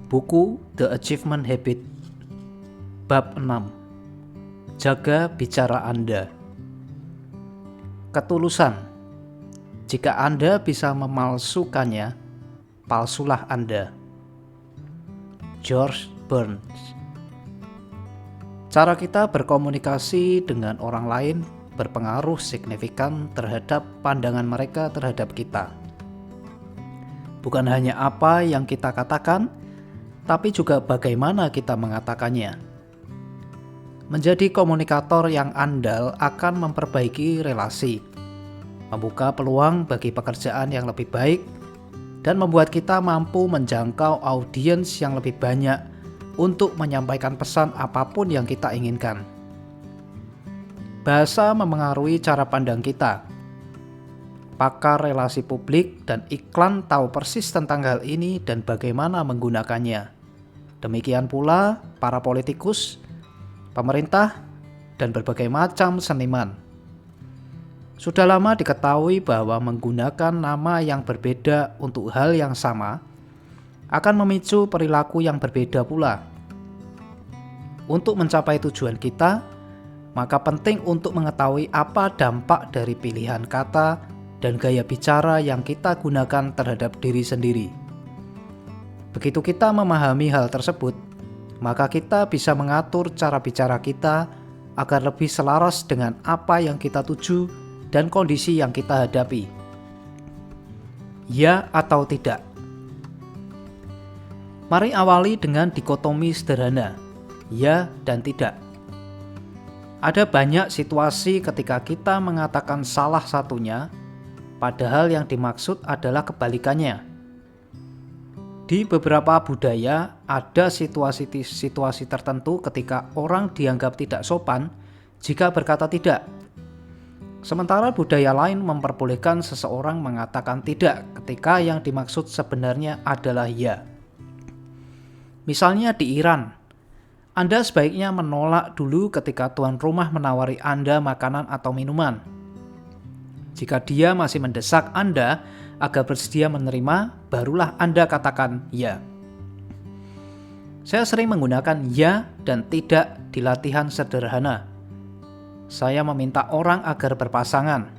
Buku The Achievement Habit, Bab 6. Jaga bicara Anda. Ketulusan. Jika Anda bisa memalsukannya, palsulah Anda. George Burns. Cara kita berkomunikasi dengan orang lain berpengaruh signifikan terhadap pandangan mereka terhadap kita. Bukan hanya apa yang kita katakan, tapi juga bagaimana kita mengatakannya. Menjadi komunikator yang andal akan memperbaiki relasi, membuka peluang bagi pekerjaan yang lebih baik, dan membuat kita mampu menjangkau audiens yang lebih banyak untuk menyampaikan pesan apapun yang kita inginkan. Bahasa memengaruhi cara pandang kita. Pakar relasi publik dan iklan tahu persis tentang hal ini dan bagaimana menggunakannya. Demikian pula para politikus, pemerintah, dan berbagai macam seniman. Sudah lama diketahui bahwa menggunakan nama yang berbeda untuk hal yang sama akan memicu perilaku yang berbeda pula. Untuk mencapai tujuan kita, maka penting untuk mengetahui apa dampak dari pilihan kata dan gaya bicara yang kita gunakan terhadap diri sendiri. Begitu kita memahami hal tersebut, maka kita bisa mengatur cara bicara kita agar lebih selaras dengan apa yang kita tuju dan kondisi yang kita hadapi. Ya atau tidak? Mari awali dengan dikotomi sederhana, ya dan tidak. Ada banyak situasi ketika kita mengatakan salah satunya, padahal yang dimaksud adalah kebalikannya. Di beberapa budaya, ada situasi tertentu ketika orang dianggap tidak sopan jika berkata tidak. Sementara budaya lain memperbolehkan seseorang mengatakan tidak ketika yang dimaksud sebenarnya adalah ya. Misalnya di Iran, Anda sebaiknya menolak dulu ketika tuan rumah menawari Anda makanan atau minuman. Jika dia masih mendesak Anda agar bersedia menerima, barulah Anda katakan ya. Saya sering menggunakan ya dan tidak di latihan sederhana. Saya meminta orang agar berpasangan,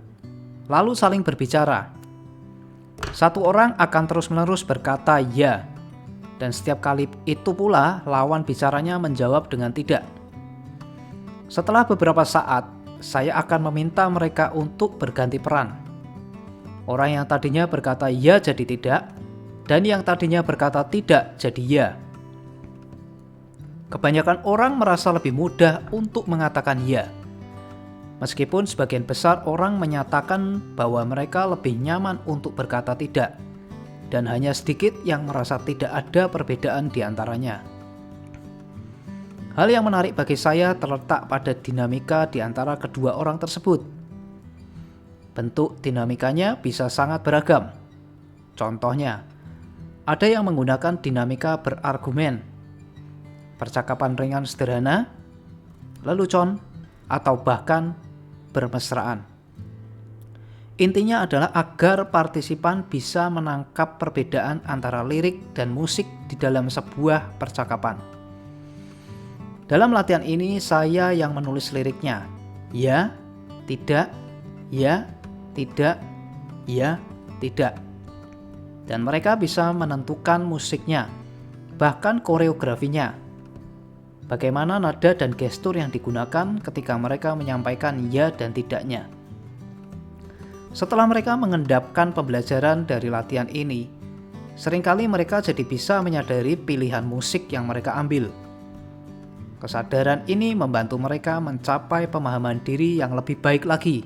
lalu saling berbicara. Satu orang akan terus-menerus berkata ya, dan setiap kali itu pula lawan bicaranya menjawab dengan tidak. Setelah beberapa saat, saya akan meminta mereka untuk berganti peran. Orang yang tadinya berkata ya jadi tidak, dan yang tadinya berkata tidak jadi ya. Kebanyakan orang merasa lebih mudah untuk mengatakan ya. Meskipun sebagian besar orang menyatakan bahwa mereka lebih nyaman untuk berkata tidak, dan hanya sedikit yang merasa tidak ada perbedaan di antaranya. Hal yang menarik bagi saya terletak pada dinamika di antara kedua orang tersebut. Bentuk dinamikanya bisa sangat beragam. Contohnya, ada yang menggunakan dinamika berargumen, percakapan ringan sederhana, lelucon, atau bahkan bermesraan. Intinya adalah agar partisipan bisa menangkap perbedaan antara lirik dan musik di dalam sebuah percakapan. Dalam latihan ini saya yang menulis liriknya. Ya, tidak, ya, tidak, ya, tidak. Dan mereka bisa menentukan musiknya, bahkan koreografinya. Bagaimana nada dan gestur yang digunakan ketika mereka menyampaikan ya dan tidaknya. Setelah mereka mengendapkan pembelajaran dari latihan ini, seringkali mereka jadi bisa menyadari pilihan musik yang mereka ambil. Kesadaran ini membantu mereka mencapai pemahaman diri yang lebih baik lagi.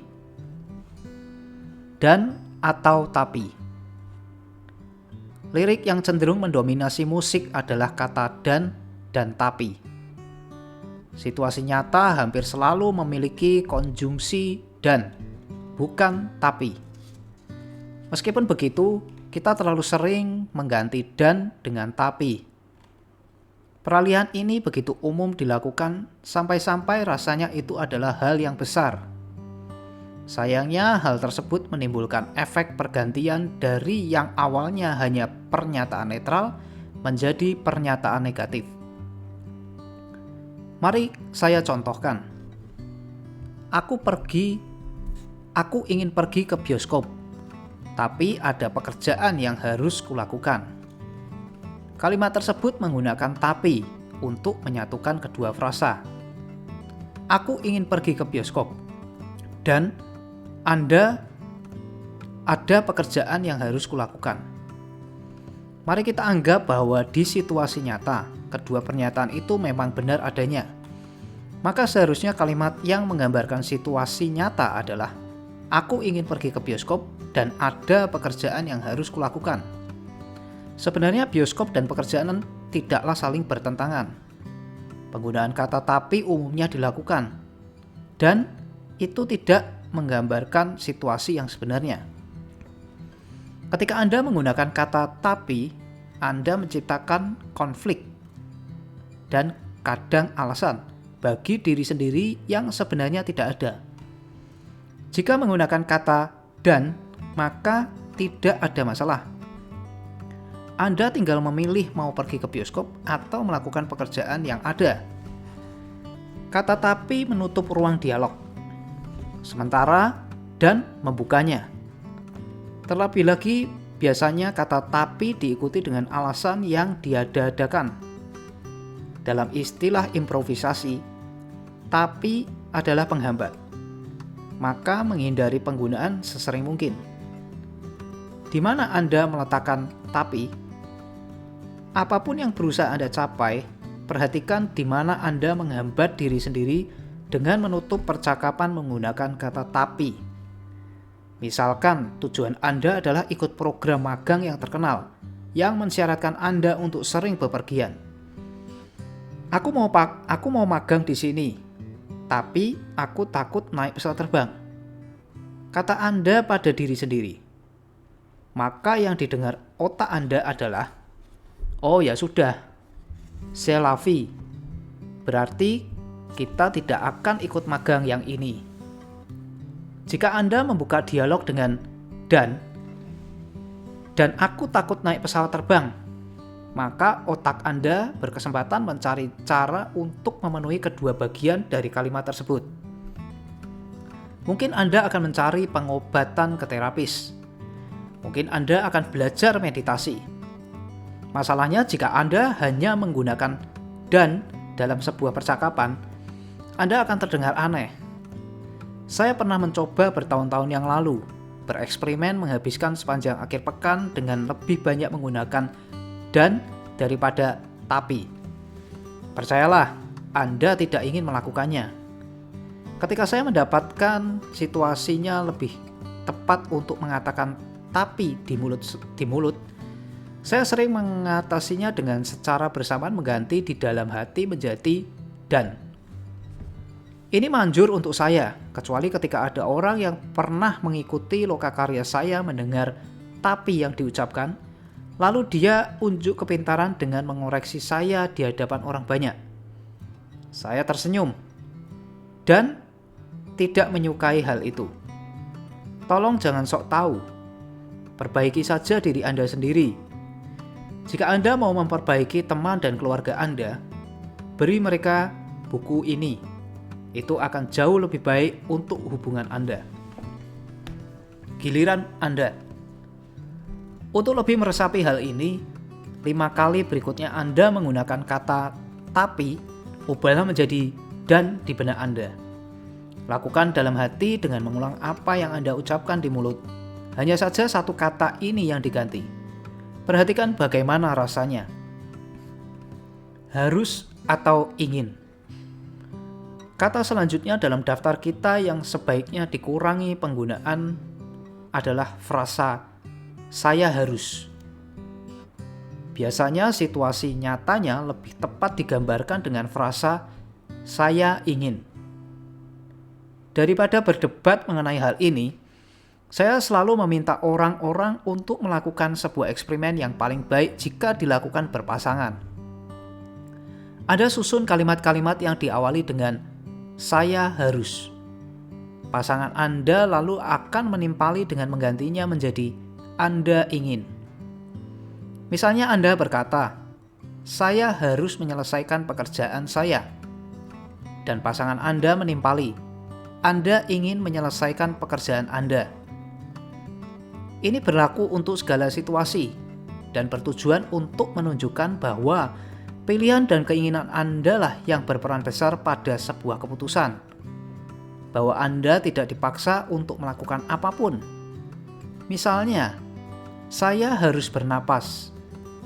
Dan atau tapi. Lirik yang cenderung mendominasi musik adalah kata dan tapi. Situasi nyata hampir selalu memiliki konjungsi dan, bukan tapi. Meskipun begitu, kita terlalu sering mengganti dan dengan tapi. Peralihan ini begitu umum dilakukan sampai-sampai rasanya itu adalah hal yang besar. Sayangnya hal tersebut menimbulkan efek pergantian dari yang awalnya hanya pernyataan netral menjadi pernyataan negatif. Mari saya contohkan. Aku ingin pergi ke bioskop, tapi ada pekerjaan yang harus kulakukan. Kalimat tersebut menggunakan tapi untuk menyatukan kedua frasa. Aku ingin pergi ke bioskop, dan Anda ada pekerjaan yang harus kulakukan. Mari kita anggap bahwa di situasi nyata, kedua pernyataan itu memang benar adanya. Maka seharusnya kalimat yang menggambarkan situasi nyata adalah aku ingin pergi ke bioskop dan ada pekerjaan yang harus kulakukan. Sebenarnya bioskop dan pekerjaan tidaklah saling bertentangan. Penggunaan kata tapi umumnya dilakukan, dan itu tidak menggambarkan situasi yang sebenarnya. Ketika Anda menggunakan kata tapi, Anda menciptakan konflik dan kadang alasan bagi diri sendiri yang sebenarnya tidak ada. Jika menggunakan kata dan, maka tidak ada masalah. Anda tinggal memilih mau pergi ke bioskop atau melakukan pekerjaan yang ada. Kata tapi menutup ruang dialog, sementara dan membukanya. Terlebih lagi, biasanya kata tapi diikuti dengan alasan yang diada-adakan. Dalam istilah improvisasi, tapi adalah penghambat. Maka menghindari penggunaan sesering mungkin. Di mana Anda meletakkan tapi? Apapun yang berusaha Anda capai, perhatikan di mana Anda menghambat diri sendiri dengan menutup percakapan menggunakan kata tapi. Misalkan tujuan Anda adalah ikut program magang yang terkenal, yang mensyaratkan Anda untuk sering bepergian. Aku mau magang di sini, tapi aku takut naik pesawat terbang. Kata Anda pada diri sendiri. Maka yang didengar otak Anda adalah, oh ya sudah, c'est la vie. Berarti kita tidak akan ikut magang yang ini. Jika Anda membuka dialog dengan dan aku takut naik pesawat terbang, maka otak Anda berkesempatan mencari cara untuk memenuhi kedua bagian dari kalimat tersebut. Mungkin Anda akan mencari pengobatan ke terapis. Mungkin Anda akan belajar meditasi. Masalahnya jika Anda hanya menggunakan dan dalam sebuah percakapan, Anda akan terdengar aneh. Saya pernah mencoba bertahun-tahun yang lalu, bereksperimen menghabiskan sepanjang akhir pekan dengan lebih banyak menggunakan dan daripada tapi. Percayalah, Anda tidak ingin melakukannya. Ketika saya mendapatkan situasinya lebih tepat untuk mengatakan tapi di mulut, saya sering mengatasinya dengan secara bersamaan mengganti di dalam hati menjadi dan. Ini manjur untuk saya, kecuali ketika ada orang yang pernah mengikuti lokakarya saya mendengar tapi yang diucapkan, lalu dia unjuk kepintaran dengan mengoreksi saya di hadapan orang banyak. Saya tersenyum dan tidak menyukai hal itu. Tolong jangan sok tahu. Perbaiki saja diri Anda sendiri. Jika Anda mau memperbaiki teman dan keluarga Anda, beri mereka buku ini. Itu akan jauh lebih baik untuk hubungan Anda. Giliran Anda. Untuk lebih meresapi hal ini, 5 kali berikutnya Anda menggunakan kata tapi, ubahlah menjadi dan di benak Anda. Lakukan dalam hati dengan mengulang apa yang Anda ucapkan di mulut. Hanya saja satu kata ini yang diganti. Perhatikan bagaimana rasanya. Harus atau ingin. Kata selanjutnya dalam daftar kita yang sebaiknya dikurangi penggunaan adalah frasa saya harus. Biasanya situasi nyatanya lebih tepat digambarkan dengan frasa saya ingin. Daripada berdebat mengenai hal ini, saya selalu meminta orang-orang untuk melakukan sebuah eksperimen yang paling baik jika dilakukan berpasangan. Ada susun kalimat-kalimat yang diawali dengan saya harus. Pasangan Anda lalu akan menimpali dengan menggantinya menjadi Anda ingin. Misalnya Anda berkata, saya harus menyelesaikan pekerjaan saya. Dan pasangan Anda menimpali, Anda ingin menyelesaikan pekerjaan Anda. Ini berlaku untuk segala situasi dan bertujuan untuk menunjukkan bahwa pilihan dan keinginan Anda lah yang berperan besar pada sebuah keputusan. Bahwa Anda tidak dipaksa untuk melakukan apapun. Misalnya, saya harus bernapas,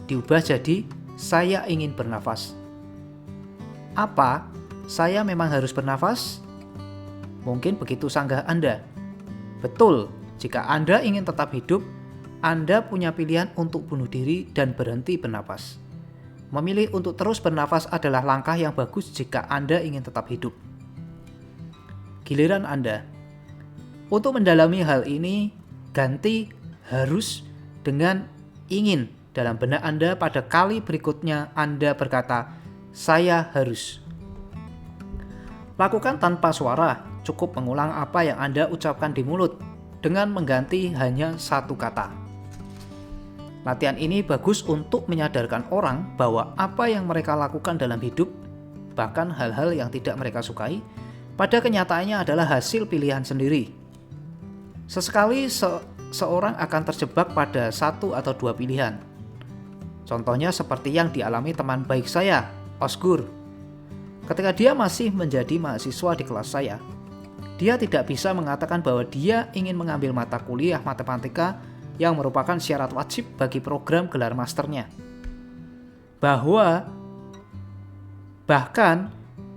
diubah jadi saya ingin bernafas. Apa? Saya memang harus bernafas? Mungkin begitu sanggah Anda. Betul, jika Anda ingin tetap hidup, Anda punya pilihan untuk bunuh diri dan berhenti bernafas. Memilih untuk terus bernafas adalah langkah yang bagus jika Anda ingin tetap hidup. Giliran Anda. Untuk mendalami hal ini, ganti harus dengan ingin dalam benak Anda pada kali berikutnya Anda berkata, saya harus. Lakukan tanpa suara, cukup mengulang apa yang Anda ucapkan di mulut dengan mengganti hanya satu kata. Latihan ini bagus untuk menyadarkan orang bahwa apa yang mereka lakukan dalam hidup, bahkan hal-hal yang tidak mereka sukai, pada kenyataannya adalah hasil pilihan sendiri. Sesekali seorang akan terjebak pada satu atau dua pilihan. Contohnya seperti yang dialami teman baik saya, Osgur. Ketika dia masih menjadi mahasiswa di kelas saya, dia tidak bisa mengatakan bahwa dia ingin mengambil mata kuliah matematika yang merupakan syarat wajib bagi program gelar masternya. Bahkan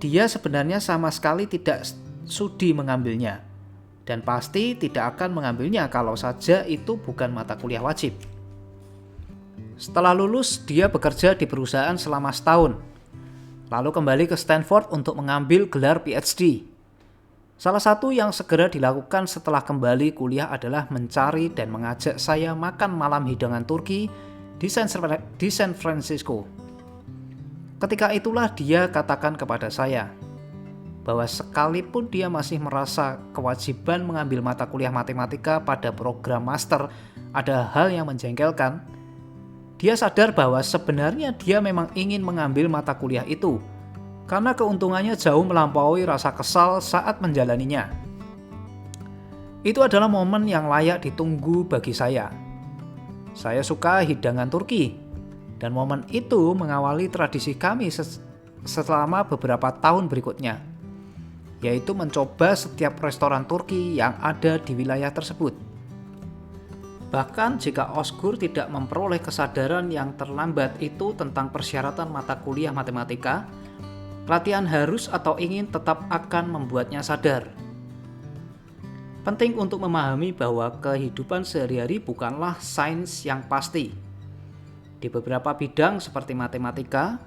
dia sebenarnya sama sekali tidak sudi mengambilnya, dan pasti tidak akan mengambilnya kalau saja itu bukan mata kuliah wajib. Setelah lulus, dia bekerja di perusahaan selama setahun, lalu kembali ke Stanford untuk mengambil gelar PhD. Salah satu yang segera dilakukan setelah kembali kuliah adalah mencari dan mengajak saya makan malam hidangan Turki di San Francisco. Ketika itulah dia katakan kepada saya bahwa sekalipun dia masih merasa kewajiban mengambil mata kuliah matematika pada program master ada hal yang menjengkelkan, dia sadar bahwa sebenarnya dia memang ingin mengambil mata kuliah itu karena keuntungannya jauh melampaui rasa kesal saat menjalaninya. Itu adalah momen yang layak ditunggu bagi saya. Saya suka hidangan Turki, dan momen itu mengawali tradisi kami selama beberapa tahun berikutnya, yaitu mencoba setiap restoran Turki yang ada di wilayah tersebut. Bahkan jika Osgur tidak memperoleh kesadaran yang terlambat itu tentang persyaratan mata kuliah matematika, latihan harus atau ingin tetap akan membuatnya sadar. Penting untuk memahami bahwa kehidupan sehari-hari bukanlah sains yang pasti. Di beberapa bidang seperti matematika,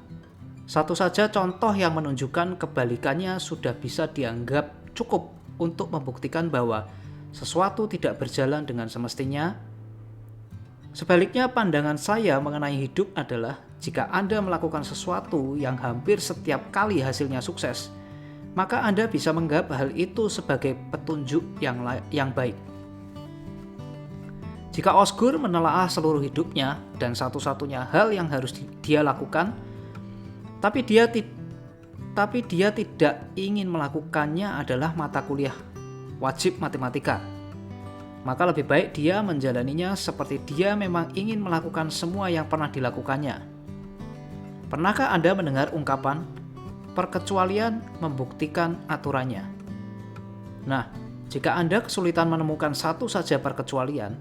satu saja contoh yang menunjukkan kebalikannya sudah bisa dianggap cukup untuk membuktikan bahwa sesuatu tidak berjalan dengan semestinya. Sebaliknya, pandangan saya mengenai hidup adalah jika Anda melakukan sesuatu yang hampir setiap kali hasilnya sukses, maka Anda bisa menganggap hal itu sebagai petunjuk yang baik. Jika Osgur menelaah seluruh hidupnya dan satu-satunya hal yang harus dia lakukan, tapi dia tidak ingin melakukannya adalah mata kuliah wajib matematika, maka lebih baik dia menjalaninya seperti dia memang ingin melakukan semua yang pernah dilakukannya. Pernahkah Anda mendengar ungkapan, perkecualian membuktikan aturannya? Nah, jika Anda kesulitan menemukan satu saja perkecualian,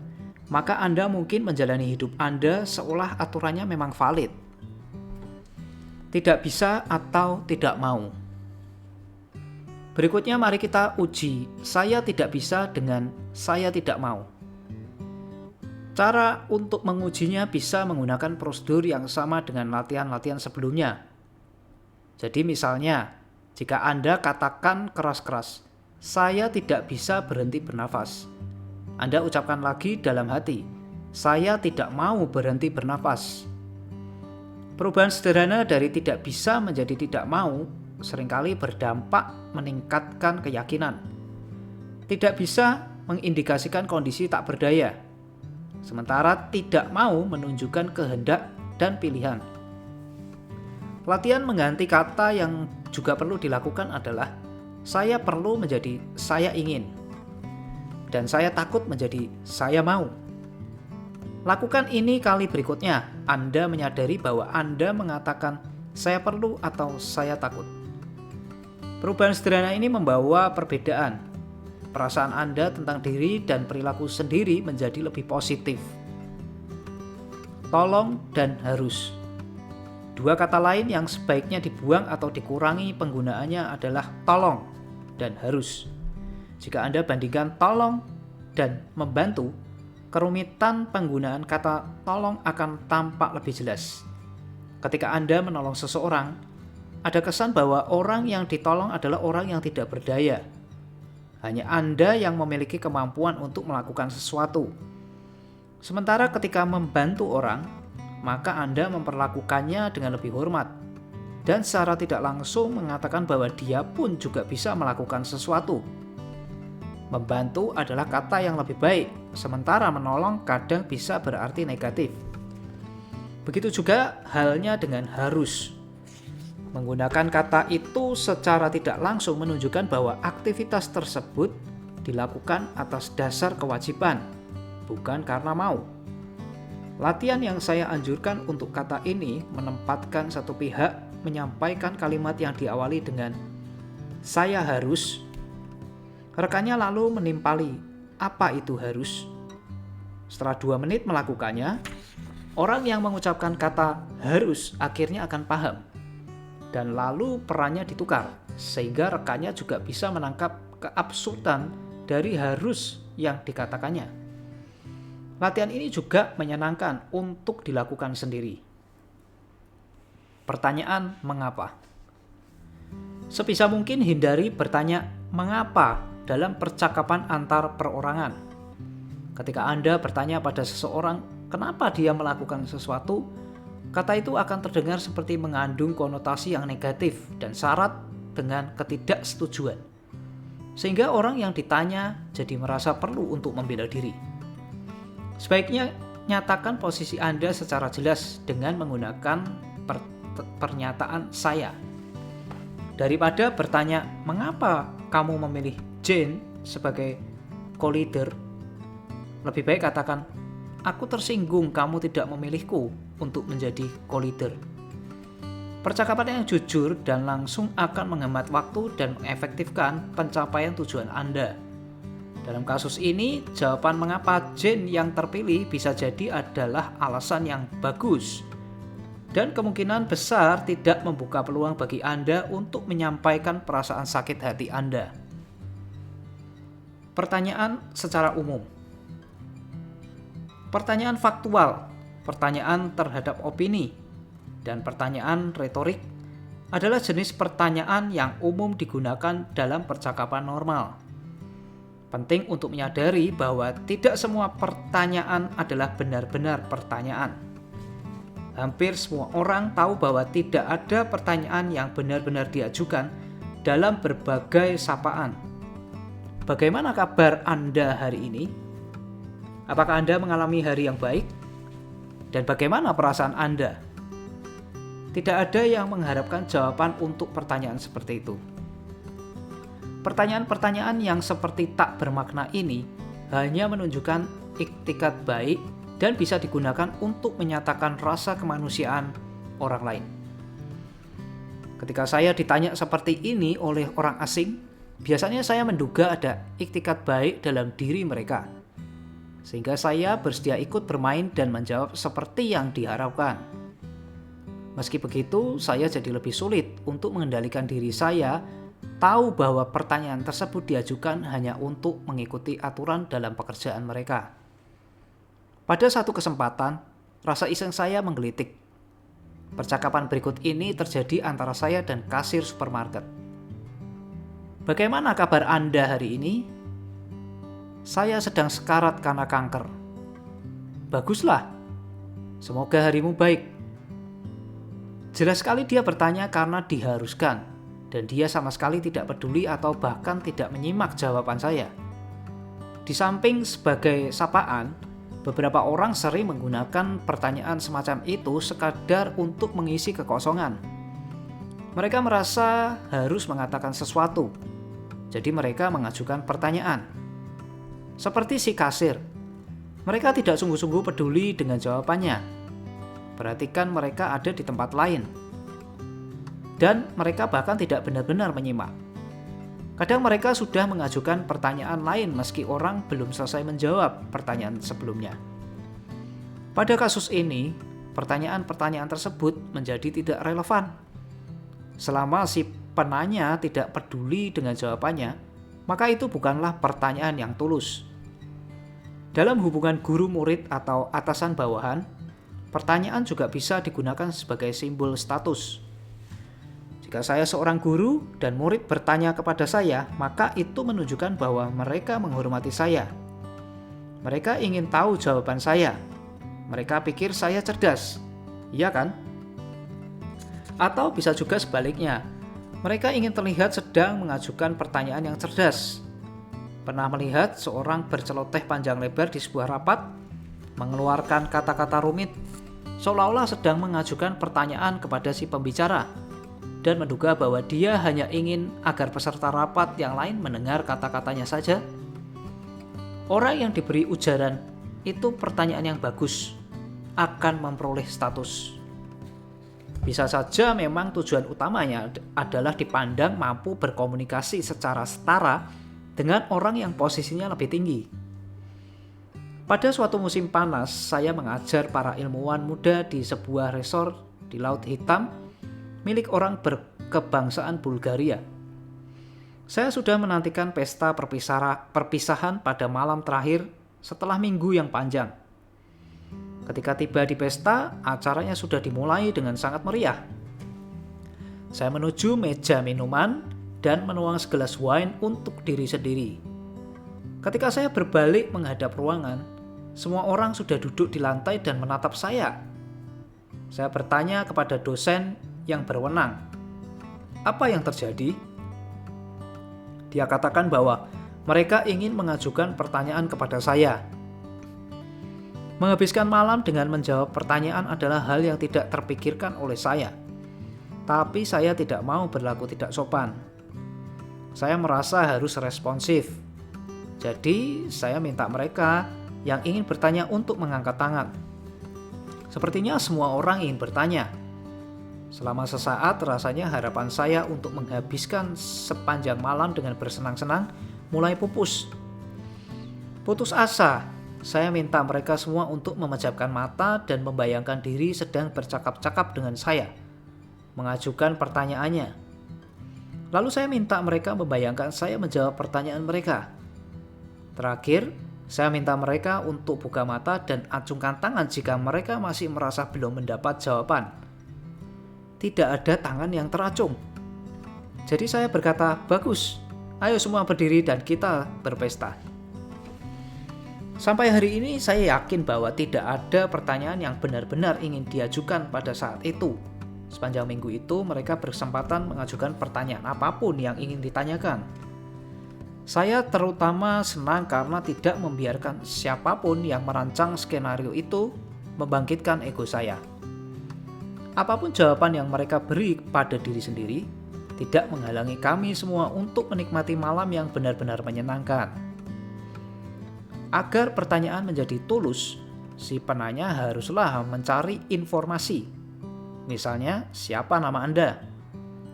maka Anda mungkin menjalani hidup Anda seolah aturannya memang valid. Tidak bisa atau tidak mau. Berikutnya mari kita uji saya tidak bisa dengan saya tidak mau. Cara untuk mengujinya bisa menggunakan prosedur yang sama dengan latihan-latihan sebelumnya. Jadi misalnya, jika Anda katakan keras-keras, saya tidak bisa berhenti bernafas. Anda ucapkan lagi dalam hati, saya tidak mau berhenti bernafas. Perubahan sederhana dari tidak bisa menjadi tidak mau seringkali berdampak meningkatkan keyakinan. Tidak bisa mengindikasikan kondisi tak berdaya, sementara tidak mau menunjukkan kehendak dan pilihan. Latihan mengganti kata yang juga perlu dilakukan adalah saya perlu menjadi saya ingin, dan saya takut menjadi saya mau. Lakukan ini kali berikutnya Anda menyadari bahwa Anda mengatakan saya perlu atau saya takut. Perubahan sederhana ini membawa perbedaan. Perasaan Anda tentang diri dan perilaku sendiri menjadi lebih positif. Tolong dan harus. Dua kata lain yang sebaiknya dibuang atau dikurangi penggunaannya adalah tolong dan harus. Jika Anda bandingkan tolong dan membantu, kerumitan penggunaan kata tolong akan tampak lebih jelas. Ketika Anda menolong seseorang, ada kesan bahwa orang yang ditolong adalah orang yang tidak berdaya. Hanya Anda yang memiliki kemampuan untuk melakukan sesuatu. Sementara ketika membantu orang, maka Anda memperlakukannya dengan lebih hormat dan secara tidak langsung mengatakan bahwa dia pun juga bisa melakukan sesuatu. Membantu adalah kata yang lebih baik, sementara menolong kadang bisa berarti negatif. Begitu juga halnya dengan harus. Menggunakan kata itu secara tidak langsung menunjukkan bahwa aktivitas tersebut dilakukan atas dasar kewajiban, bukan karena mau. Latihan yang saya anjurkan untuk kata ini menempatkan satu pihak menyampaikan kalimat yang diawali dengan saya harus. Rekannya lalu menimpali, apa itu harus? Setelah 2 menit melakukannya, orang yang mengucapkan kata harus akhirnya akan paham. Dan lalu perannya ditukar, sehingga rekannya juga bisa menangkap keabsurdan dari harus yang dikatakannya. Latihan ini juga menyenangkan untuk dilakukan sendiri. Pertanyaan mengapa? Sebisa mungkin hindari bertanya mengapa dalam percakapan antar perorangan. Ketika Anda bertanya pada seseorang kenapa dia melakukan sesuatu, kata itu akan terdengar seperti mengandung konotasi yang negatif dan syarat dengan ketidaksetujuan. Sehingga orang yang ditanya jadi merasa perlu untuk membela diri. Sebaiknya nyatakan posisi Anda secara jelas dengan menggunakan pernyataan saya. Daripada bertanya mengapa kamu memilih Jane sebagai co-leader, lebih baik katakan aku tersinggung kamu tidak memilihku untuk menjadi co-leader. Percakapan yang jujur dan langsung akan menghemat waktu dan mengefektifkan pencapaian tujuan Anda. Dalam kasus ini, jawaban mengapa Jane yang terpilih bisa jadi adalah alasan yang bagus dan kemungkinan besar tidak membuka peluang bagi Anda untuk menyampaikan perasaan sakit hati Anda. Pertanyaan secara umum. Pertanyaan faktual, pertanyaan terhadap opini, dan pertanyaan retorik adalah jenis pertanyaan yang umum digunakan dalam percakapan normal. Penting untuk menyadari bahwa tidak semua pertanyaan adalah benar-benar pertanyaan. Hampir semua orang tahu bahwa tidak ada pertanyaan yang benar-benar diajukan dalam berbagai sapaan. Bagaimana kabar Anda hari ini? Apakah Anda mengalami hari yang baik? Dan bagaimana perasaan Anda? Tidak ada yang mengharapkan jawaban untuk pertanyaan seperti itu. Pertanyaan-pertanyaan yang seperti tak bermakna ini hanya menunjukkan iktikat baik dan bisa digunakan untuk menyatakan rasa kemanusiaan orang lain. Ketika saya ditanya seperti ini oleh orang asing, biasanya saya menduga ada iktikat baik dalam diri mereka. Sehingga saya bersedia ikut bermain dan menjawab seperti yang diharapkan. Meski begitu, saya jadi lebih sulit untuk mengendalikan diri saya, tahu bahwa pertanyaan tersebut diajukan hanya untuk mengikuti aturan dalam pekerjaan mereka. Pada satu kesempatan, rasa iseng saya menggelitik. Percakapan berikut ini terjadi antara saya dan kasir supermarket. Bagaimana kabar Anda hari ini? Saya sedang sekarat karena kanker. Baguslah. Semoga harimu baik. Jelas sekali dia bertanya karena diharuskan, dan dia sama sekali tidak peduli atau bahkan tidak menyimak jawaban saya. Di samping sebagai sapaan, beberapa orang sering menggunakan pertanyaan semacam itu sekadar untuk mengisi kekosongan. Mereka merasa harus mengatakan sesuatu, jadi mereka mengajukan pertanyaan. Seperti si kasir, mereka tidak sungguh-sungguh peduli dengan jawabannya. Perhatikan mereka ada di tempat lain. Dan mereka bahkan tidak benar-benar menyimak. Kadang mereka sudah mengajukan pertanyaan lain meski orang belum selesai menjawab pertanyaan sebelumnya. Pada kasus ini, pertanyaan-pertanyaan tersebut menjadi tidak relevan. Selama si penanya tidak peduli dengan jawabannya, maka itu bukanlah pertanyaan yang tulus. Dalam hubungan guru-murid atau atasan-bawahan, pertanyaan juga bisa digunakan sebagai simbol status. Jika saya seorang guru dan murid bertanya kepada saya, maka itu menunjukkan bahwa mereka menghormati saya. Mereka ingin tahu jawaban saya. Mereka pikir saya cerdas. Iya kan? Atau bisa juga sebaliknya. Mereka ingin terlihat sedang mengajukan pertanyaan yang cerdas. Pernah melihat seorang berceloteh panjang lebar di sebuah rapat, mengeluarkan kata-kata rumit, seolah-olah sedang mengajukan pertanyaan kepada si pembicara, dan menduga bahwa dia hanya ingin agar peserta rapat yang lain mendengar kata-katanya saja. Orang yang diberi ujaran itu pertanyaan yang bagus akan memperoleh status. Bisa saja memang tujuan utamanya adalah dipandang mampu berkomunikasi secara setara dengan orang yang posisinya lebih tinggi. Pada suatu musim panas, saya mengajar para ilmuwan muda di sebuah resort di Laut Hitam milik orang berkebangsaan Bulgaria. Saya sudah menantikan pesta perpisahan pada malam terakhir setelah minggu yang panjang. Ketika tiba di pesta, acaranya sudah dimulai dengan sangat meriah. Saya menuju meja minuman dan menuang segelas wine untuk diri sendiri. Ketika saya berbalik menghadap ruangan, semua orang sudah duduk di lantai dan menatap saya. Saya bertanya kepada dosen yang berwenang, "Apa yang terjadi?" Dia katakan bahwa mereka ingin mengajukan pertanyaan kepada saya. Menghabiskan malam dengan menjawab pertanyaan adalah hal yang tidak terpikirkan oleh saya. Tapi saya tidak mau berlaku tidak sopan. Saya merasa harus responsif. Jadi saya minta mereka yang ingin bertanya untuk mengangkat tangan. Sepertinya semua orang ingin bertanya. Selama sesaat rasanya harapan saya untuk menghabiskan sepanjang malam dengan bersenang-senang mulai pupus. Putus asa, saya minta mereka semua untuk memejamkan mata dan membayangkan diri sedang bercakap-cakap dengan saya, mengajukan pertanyaannya. Lalu saya minta mereka membayangkan saya menjawab pertanyaan mereka. Terakhir, saya minta mereka untuk buka mata dan acungkan tangan jika mereka masih merasa belum mendapat jawaban. Tidak ada tangan yang teracung. Jadi saya berkata, "Bagus, ayo semua berdiri dan kita berpesta." Sampai hari ini saya yakin bahwa tidak ada pertanyaan yang benar-benar ingin diajukan pada saat itu. Sepanjang minggu itu mereka berkesempatan mengajukan pertanyaan apapun yang ingin ditanyakan. Saya terutama senang karena tidak membiarkan siapapun yang merancang skenario itu membangkitkan ego saya. Apapun jawaban yang mereka beri pada diri sendiri, tidak menghalangi kami semua untuk menikmati malam yang benar-benar menyenangkan. Agar pertanyaan menjadi tulus, si penanya haruslah mencari informasi. Misalnya, siapa nama Anda?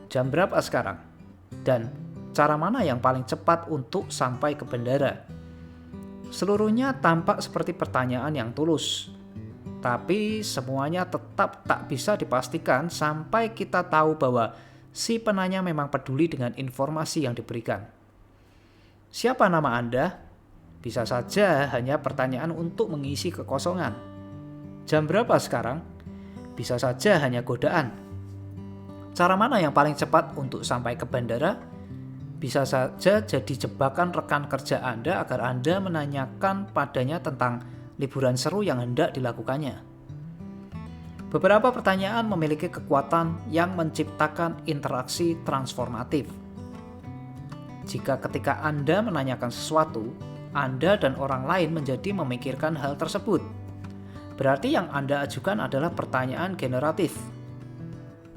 Jam berapa sekarang? Dan cara mana yang paling cepat untuk sampai ke bandara? Seluruhnya tampak seperti pertanyaan yang tulus. Tapi semuanya tetap tak bisa dipastikan sampai kita tahu bahwa si penanya memang peduli dengan informasi yang diberikan. Siapa nama Anda? Bisa saja hanya pertanyaan untuk mengisi kekosongan. Jam berapa sekarang? Bisa saja hanya godaan. Cara mana yang paling cepat untuk sampai ke bandara? Bisa saja jadi jebakan rekan kerja Anda agar Anda menanyakan padanya tentang liburan seru yang hendak dilakukannya. Beberapa pertanyaan memiliki kekuatan yang menciptakan interaksi transformatif. Jika ketika Anda menanyakan sesuatu, Anda dan orang lain menjadi memikirkan hal tersebut, berarti yang Anda ajukan adalah pertanyaan generatif.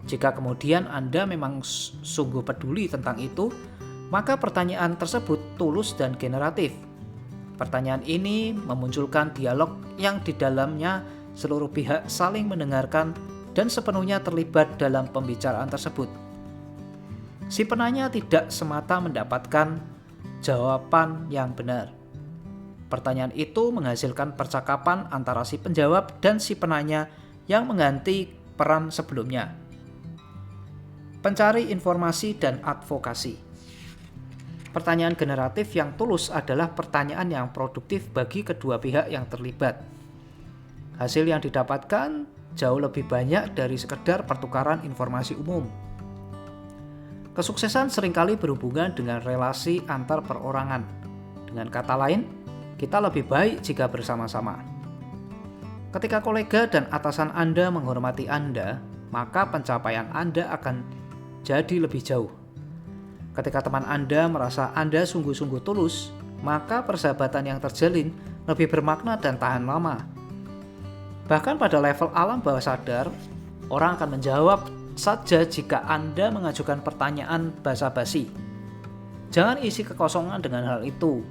Jika kemudian Anda memang sungguh peduli tentang itu, maka pertanyaan tersebut tulus dan generatif. Pertanyaan ini memunculkan dialog yang di dalamnya seluruh pihak saling mendengarkan dan sepenuhnya terlibat dalam pembicaraan tersebut. Si penanya tidak semata mendapatkan jawaban yang benar. Pertanyaan itu menghasilkan percakapan antara si penjawab dan si penanya yang mengganti peran sebelumnya. Pencari informasi dan advokasi. Pertanyaan generatif yang tulus adalah pertanyaan yang produktif bagi kedua pihak yang terlibat. Hasil yang didapatkan jauh lebih banyak dari sekedar pertukaran informasi umum. Kesuksesan seringkali berhubungan dengan relasi antar perorangan. Dengan kata lain, kita lebih baik jika bersama-sama. Ketika kolega dan atasan Anda menghormati Anda, maka pencapaian Anda akan jadi lebih jauh. Ketika teman Anda merasa Anda sungguh-sungguh tulus, maka persahabatan yang terjalin lebih bermakna dan tahan lama. Bahkan pada level alam bawah sadar, orang akan menjawab saja jika Anda mengajukan pertanyaan basa-basi. Jangan isi kekosongan dengan hal itu.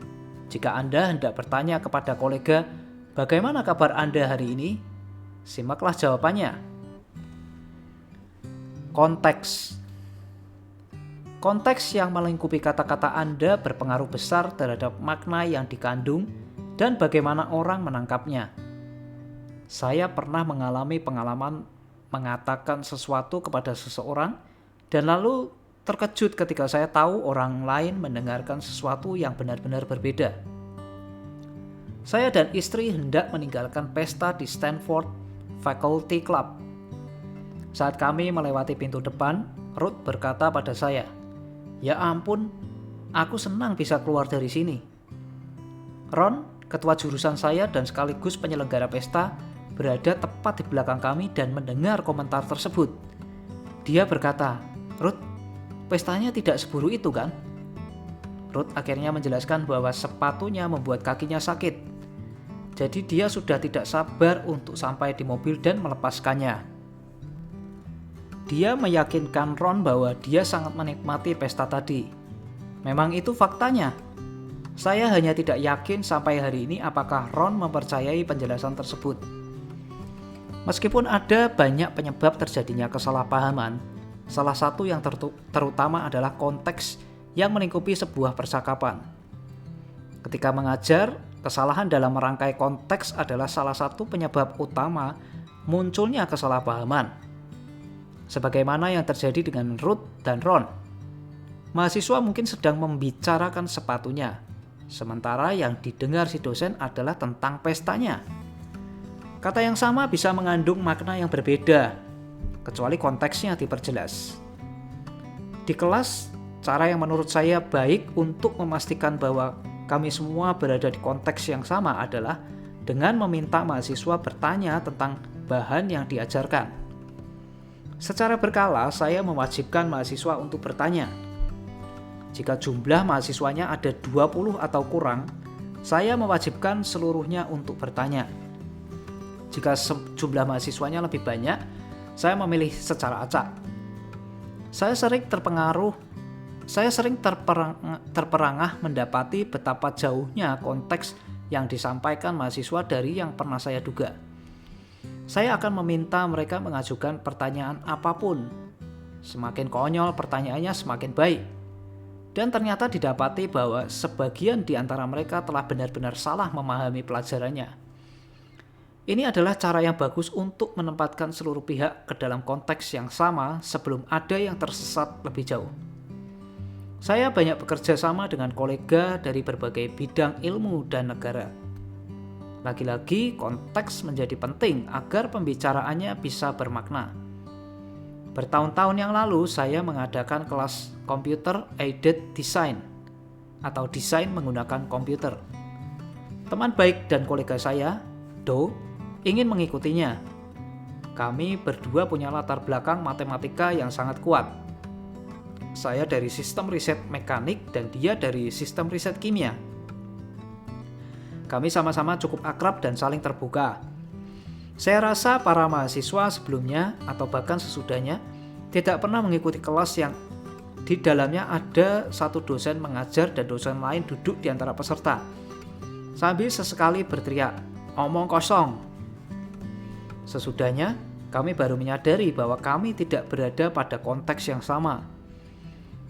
Jika Anda hendak bertanya kepada kolega, bagaimana kabar Anda hari ini? Simaklah jawabannya. Konteks. Konteks yang melingkupi kata-kata Anda berpengaruh besar terhadap makna yang dikandung dan bagaimana orang menangkapnya. Saya pernah mengalami pengalaman mengatakan sesuatu kepada seseorang dan lalu terkejut ketika saya tahu orang lain mendengarkan sesuatu yang benar-benar berbeda. Saya dan istri hendak meninggalkan pesta di Stanford Faculty Club. Saat kami melewati pintu depan, Ruth berkata pada saya, "Ya ampun, aku senang bisa keluar dari sini." Ron, ketua jurusan saya dan sekaligus penyelenggara pesta, berada tepat di belakang kami dan mendengar komentar tersebut. Dia berkata, "Ruth, pestanya tidak seburuk itu kan?" Ruth akhirnya menjelaskan bahwa sepatunya membuat kakinya sakit. Jadi dia sudah tidak sabar untuk sampai di mobil dan melepaskannya. Dia meyakinkan Ron bahwa dia sangat menikmati pesta tadi. Memang itu faktanya. Saya hanya tidak yakin sampai hari ini apakah Ron mempercayai penjelasan tersebut. Meskipun ada banyak penyebab terjadinya kesalahpahaman, salah satu yang terutama adalah konteks yang melingkupi sebuah percakapan. Ketika mengajar, kesalahan dalam merangkai konteks adalah salah satu penyebab utama munculnya kesalahpahaman. Sebagaimana yang terjadi dengan Ruth dan Ron. Mahasiswa mungkin sedang membicarakan sepatunya, sementara yang didengar si dosen adalah tentang pestanya. Kata yang sama bisa mengandung makna yang berbeda, kecuali konteksnya diperjelas. Di kelas, cara yang menurut saya baik untuk memastikan bahwa kami semua berada di konteks yang sama adalah dengan meminta mahasiswa bertanya tentang bahan yang diajarkan. Secara berkala, saya mewajibkan mahasiswa untuk bertanya. Jika jumlah mahasiswanya ada 20 atau kurang, saya mewajibkan seluruhnya untuk bertanya. Jika jumlah mahasiswanya lebih banyak, saya memilih secara acak. Saya sering terperangah mendapati betapa jauhnya konteks yang disampaikan mahasiswa dari yang pernah saya duga. Saya akan meminta mereka mengajukan pertanyaan apapun. Semakin konyol pertanyaannya semakin baik. Dan ternyata didapati bahwa sebagian di antara mereka telah benar-benar salah memahami pelajarannya. Ini adalah cara yang bagus untuk menempatkan seluruh pihak ke dalam konteks yang sama sebelum ada yang tersesat lebih jauh. Saya banyak bekerja sama dengan kolega dari berbagai bidang ilmu dan negara. Lagi-lagi, konteks menjadi penting agar pembicaraannya bisa bermakna. Bertahun-tahun yang lalu, saya mengadakan kelas Computer Aided Design atau desain menggunakan komputer. Teman baik dan kolega saya, Do, ingin mengikutinya. Kami berdua punya latar belakang matematika yang sangat kuat. Saya dari sistem riset mekanik dan dia dari sistem riset kimia. Kami sama-sama cukup akrab dan saling terbuka. Saya rasa para mahasiswa sebelumnya atau bahkan sesudahnya tidak pernah mengikuti kelas yang di dalamnya ada satu dosen mengajar dan dosen lain duduk di antara peserta, sambil sesekali berteriak, "Omong kosong." Sesudahnya, kami baru menyadari bahwa kami tidak berada pada konteks yang sama.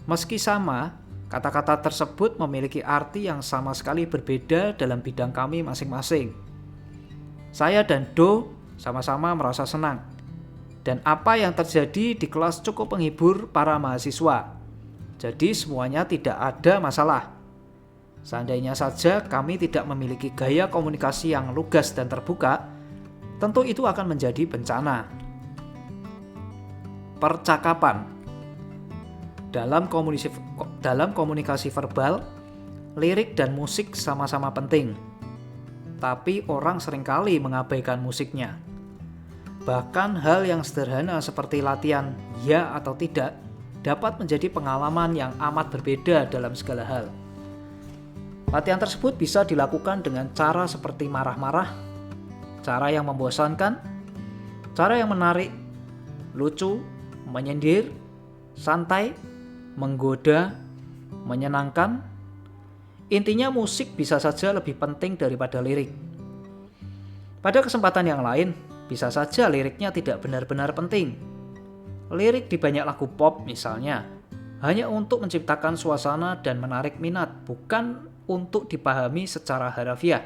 Meski sama, kata-kata tersebut memiliki arti yang sama sekali berbeda dalam bidang kami masing-masing. Saya dan Do sama-sama merasa senang, dan apa yang terjadi di kelas cukup menghibur para mahasiswa. Jadi semuanya tidak ada masalah. Seandainya saja kami tidak memiliki gaya komunikasi yang lugas dan terbuka, tentu itu akan menjadi bencana. Percakapan. Dalam komunikasi verbal, lirik dan musik sama-sama penting. Tapi orang seringkali mengabaikan musiknya. Bahkan hal yang sederhana seperti latihan ya atau tidak dapat menjadi pengalaman yang amat berbeda dalam segala hal. Latihan tersebut bisa dilakukan dengan cara seperti marah-marah, cara yang membosankan, cara yang menarik, lucu, menyindir, santai, menggoda, menyenangkan. Intinya musik bisa saja lebih penting daripada lirik. Pada kesempatan yang lain, bisa saja liriknya tidak benar-benar penting. Lirik di banyak lagu pop misalnya, hanya untuk menciptakan suasana dan menarik minat, bukan untuk dipahami secara harafiah.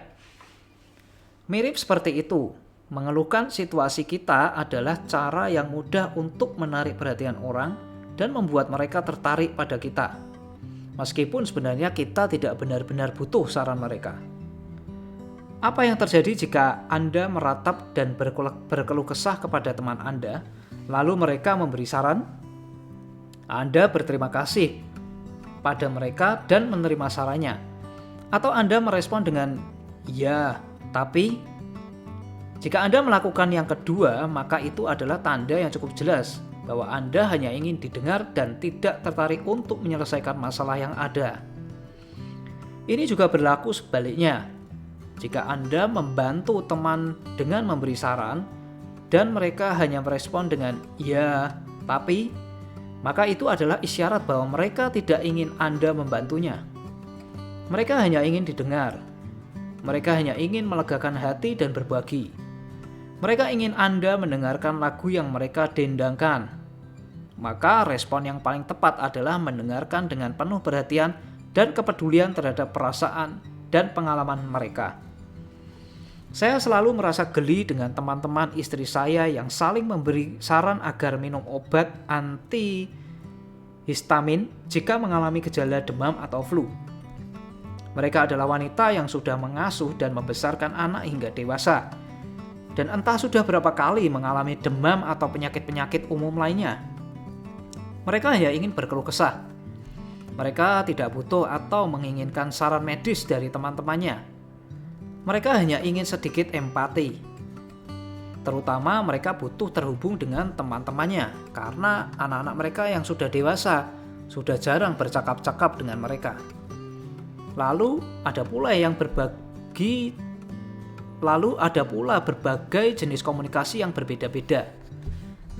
Mirip seperti itu, mengeluhkan situasi kita adalah cara yang mudah untuk menarik perhatian orang dan membuat mereka tertarik pada kita. Meskipun sebenarnya kita tidak benar-benar butuh saran mereka. Apa yang terjadi jika Anda meratap dan berkeluh kesah kepada teman Anda, lalu mereka memberi saran? Anda berterima kasih pada mereka dan menerima sarannya. Atau Anda merespon dengan, "Ya, tapi..." Jika Anda melakukan yang kedua, maka itu adalah tanda yang cukup jelas bahwa Anda hanya ingin didengar dan tidak tertarik untuk menyelesaikan masalah yang ada. Ini juga berlaku sebaliknya. Jika Anda membantu teman dengan memberi saran, dan mereka hanya merespon dengan "ya, tapi", maka itu adalah isyarat bahwa mereka tidak ingin Anda membantunya. Mereka hanya ingin didengar. Mereka hanya ingin melegakan hati dan berbagi. Mereka ingin Anda mendengarkan lagu yang mereka dendangkan. Maka respon yang paling tepat adalah mendengarkan dengan penuh perhatian dan kepedulian terhadap perasaan dan pengalaman mereka. Saya selalu merasa geli dengan teman-teman istri saya yang saling memberi saran agar minum obat antihistamin jika mengalami gejala demam atau flu. Mereka adalah wanita yang sudah mengasuh dan membesarkan anak hingga dewasa, dan entah sudah berapa kali mengalami demam atau penyakit-penyakit umum lainnya. Mereka hanya ingin berkeluh kesah. Mereka tidak butuh atau menginginkan saran medis dari teman-temannya. Mereka hanya ingin sedikit empati. Terutama mereka butuh terhubung dengan teman-temannya, karena anak-anak mereka yang sudah dewasa sudah jarang bercakap-cakap dengan mereka. Lalu ada pula berbagai jenis komunikasi yang berbeda-beda.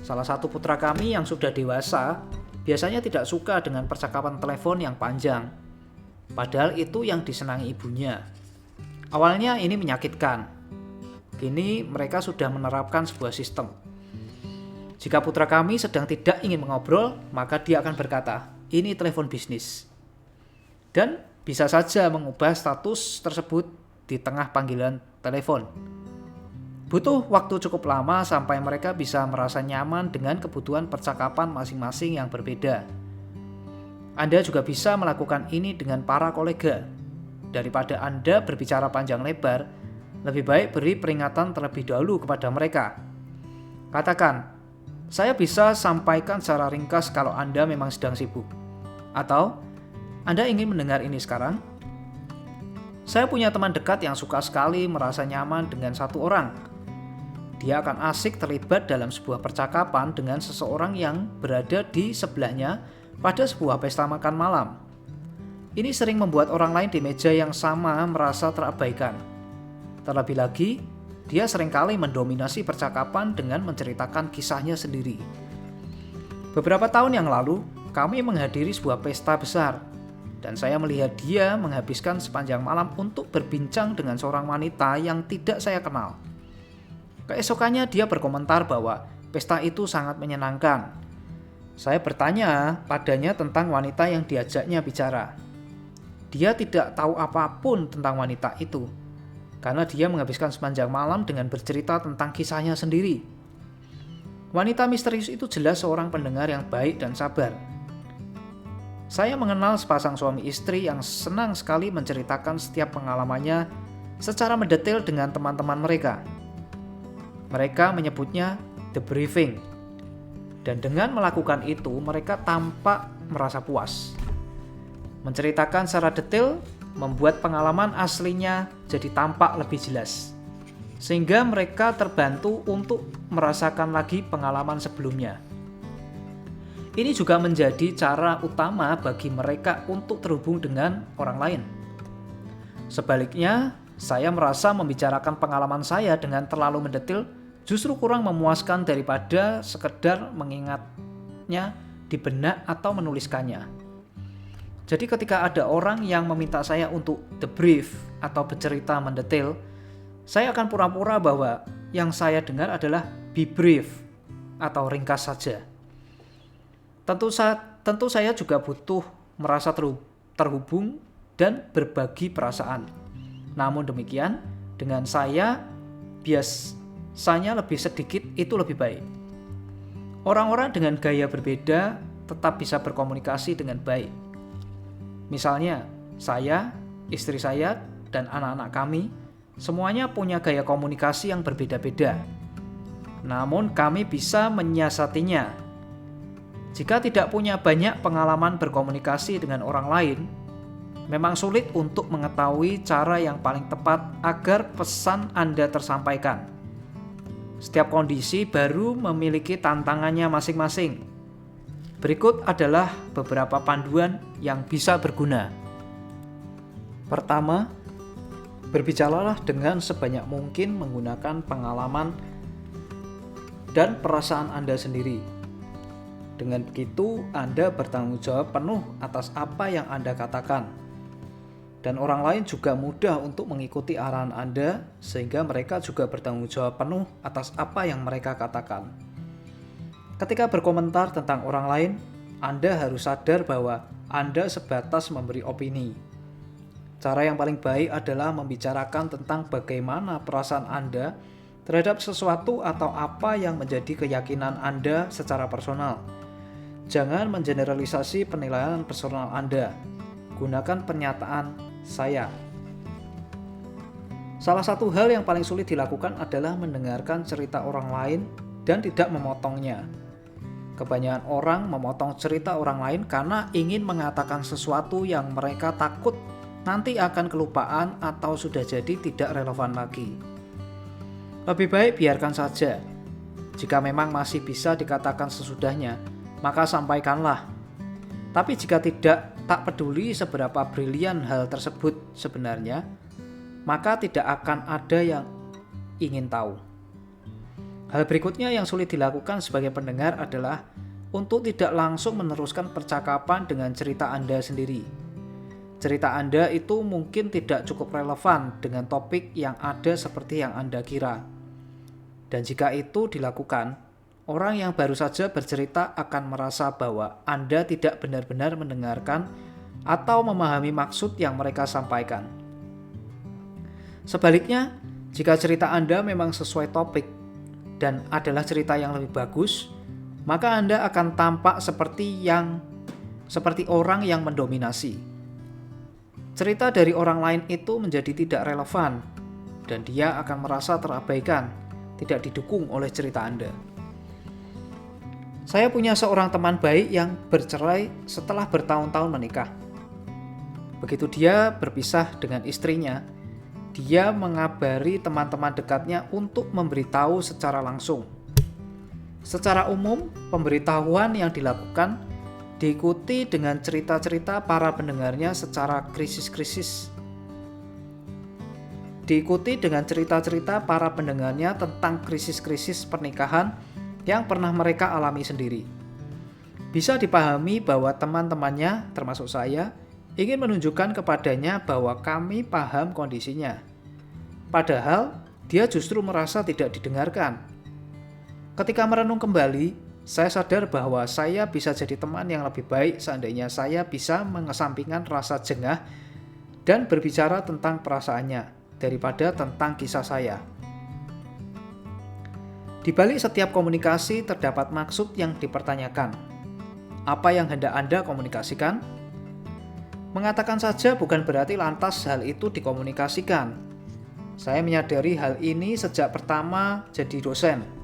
Salah satu putra kami yang sudah dewasa biasanya tidak suka dengan percakapan telepon yang panjang, padahal itu yang disenangi ibunya. Awalnya ini menyakitkan. Kini mereka sudah menerapkan sebuah sistem. Jika putra kami sedang tidak ingin mengobrol, maka dia akan berkata, "Ini telepon bisnis." Dan bisa saja mengubah status tersebut di tengah panggilan telepon. Butuh waktu cukup lama sampai mereka bisa merasa nyaman dengan kebutuhan percakapan masing-masing yang berbeda. Anda juga bisa melakukan ini dengan para kolega. Daripada Anda berbicara panjang lebar, lebih baik beri peringatan terlebih dahulu kepada mereka. Katakan, "Saya bisa sampaikan secara ringkas kalau Anda memang sedang sibuk." Atau, "Anda ingin mendengar ini sekarang?" Saya punya teman dekat yang suka sekali merasa nyaman dengan satu orang. Dia akan asik terlibat dalam sebuah percakapan dengan seseorang yang berada di sebelahnya pada sebuah pesta makan malam. Ini sering membuat orang lain di meja yang sama merasa terabaikan. Terlebih lagi, dia seringkali mendominasi percakapan dengan menceritakan kisahnya sendiri. Beberapa tahun yang lalu, kami menghadiri sebuah pesta besar, dan saya melihat dia menghabiskan sepanjang malam untuk berbincang dengan seorang wanita yang tidak saya kenal. Keesokannya dia berkomentar bahwa pesta itu sangat menyenangkan. Saya bertanya padanya tentang wanita yang diajaknya bicara. Dia tidak tahu apapun tentang wanita itu, karena dia menghabiskan sepanjang malam dengan bercerita tentang kisahnya sendiri. Wanita misterius itu jelas seorang pendengar yang baik dan sabar. Saya mengenal sepasang suami istri yang senang sekali menceritakan setiap pengalamannya secara mendetail dengan teman-teman mereka. Mereka menyebutnya the briefing. Dan dengan melakukan itu, mereka tampak merasa puas. Menceritakan secara detail membuat pengalaman aslinya jadi tampak lebih jelas, sehingga mereka terbantu untuk merasakan lagi pengalaman sebelumnya. Ini juga menjadi cara utama bagi mereka untuk terhubung dengan orang lain. Sebaliknya, saya merasa membicarakan pengalaman saya dengan terlalu mendetail justru kurang memuaskan daripada sekedar mengingatnya di benak atau menuliskannya. Jadi ketika ada orang yang meminta saya untuk debrief atau bercerita mendetail, saya akan pura-pura bahwa yang saya dengar adalah be brief atau ringkas saja. Tentu saya juga butuh merasa terhubung dan berbagi perasaan. Namun demikian, dengan saya biasanya lebih sedikit itu lebih baik. Orang-orang dengan gaya berbeda tetap bisa berkomunikasi dengan baik. Misalnya, saya, istri saya, dan anak-anak kami semuanya punya gaya komunikasi yang berbeda-beda. Namun kami bisa menyiasatinya. Jika tidak punya banyak pengalaman berkomunikasi dengan orang lain, memang sulit untuk mengetahui cara yang paling tepat agar pesan Anda tersampaikan. Setiap kondisi baru memiliki tantangannya masing-masing. Berikut adalah beberapa panduan yang bisa berguna. Pertama, berbicaralah dengan sebanyak mungkin menggunakan pengalaman dan perasaan Anda sendiri. Dengan begitu, Anda bertanggung jawab penuh atas apa yang Anda katakan. Dan orang lain juga mudah untuk mengikuti arahan Anda, sehingga mereka juga bertanggung jawab penuh atas apa yang mereka katakan. Ketika berkomentar tentang orang lain, Anda harus sadar bahwa Anda sebatas memberi opini. Cara yang paling baik adalah membicarakan tentang bagaimana perasaan Anda terhadap sesuatu atau apa yang menjadi keyakinan Anda secara personal. Jangan mengeneralisasi penilaian personal Anda. Gunakan pernyataan saya. Salah satu hal yang paling sulit dilakukan adalah mendengarkan cerita orang lain dan tidak memotongnya. Kebanyakan orang memotong cerita orang lain karena ingin mengatakan sesuatu yang mereka takut nanti akan kelupaan atau sudah jadi tidak relevan lagi. Lebih baik biarkan saja. Jika memang masih bisa dikatakan sesudahnya, maka sampaikanlah. Tapi jika tidak, tak peduli seberapa brilian hal tersebut sebenarnya, maka tidak akan ada yang ingin tahu. Hal berikutnya yang sulit dilakukan sebagai pendengar adalah untuk tidak langsung meneruskan percakapan dengan cerita Anda sendiri. Cerita Anda itu mungkin tidak cukup relevan dengan topik yang ada seperti yang Anda kira. Dan jika itu dilakukan, orang yang baru saja bercerita akan merasa bahwa Anda tidak benar-benar mendengarkan atau memahami maksud yang mereka sampaikan. Sebaliknya, jika cerita Anda memang sesuai topik dan adalah cerita yang lebih bagus, maka Anda akan tampak seperti orang yang mendominasi. Cerita dari orang lain itu menjadi tidak relevan dan dia akan merasa terabaikan, tidak didukung oleh cerita Anda. Saya punya seorang teman baik yang bercerai setelah bertahun-tahun menikah. Begitu dia berpisah dengan istrinya, dia mengabari teman-teman dekatnya untuk memberitahu secara langsung. Secara umum, pemberitahuan yang dilakukan diikuti dengan cerita-cerita para pendengarnya secara krisis-krisis. Diikuti dengan cerita-cerita para pendengarnya tentang krisis-krisis pernikahan yang pernah mereka alami sendiri. Bisa dipahami bahwa teman-temannya, termasuk saya, ingin menunjukkan kepadanya bahwa kami paham kondisinya. Padahal, dia justru merasa tidak didengarkan. Ketika merenung kembali, saya sadar bahwa saya bisa jadi teman yang lebih baik seandainya saya bisa mengesampingkan rasa jengah dan berbicara tentang perasaannya daripada tentang kisah saya. Di balik setiap komunikasi terdapat maksud yang dipertanyakan. Apa yang hendak Anda komunikasikan? Mengatakan saja bukan berarti lantas hal itu dikomunikasikan. Saya menyadari hal ini sejak pertama jadi dosen.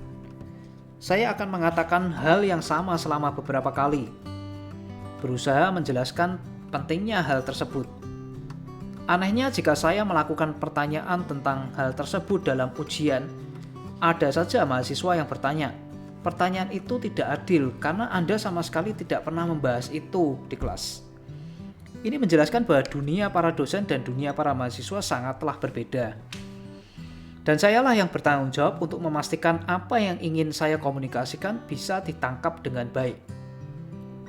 Saya akan mengatakan hal yang sama selama beberapa kali. Berusaha menjelaskan pentingnya hal tersebut. Anehnya jika saya melakukan pertanyaan tentang hal tersebut dalam ujian, ada saja mahasiswa yang bertanya, pertanyaan itu tidak adil karena Anda sama sekali tidak pernah membahas itu di kelas. Ini menjelaskan bahwa dunia para dosen dan dunia para mahasiswa sangatlah berbeda. Dan sayalah yang bertanggung jawab untuk memastikan apa yang ingin saya komunikasikan bisa ditangkap dengan baik.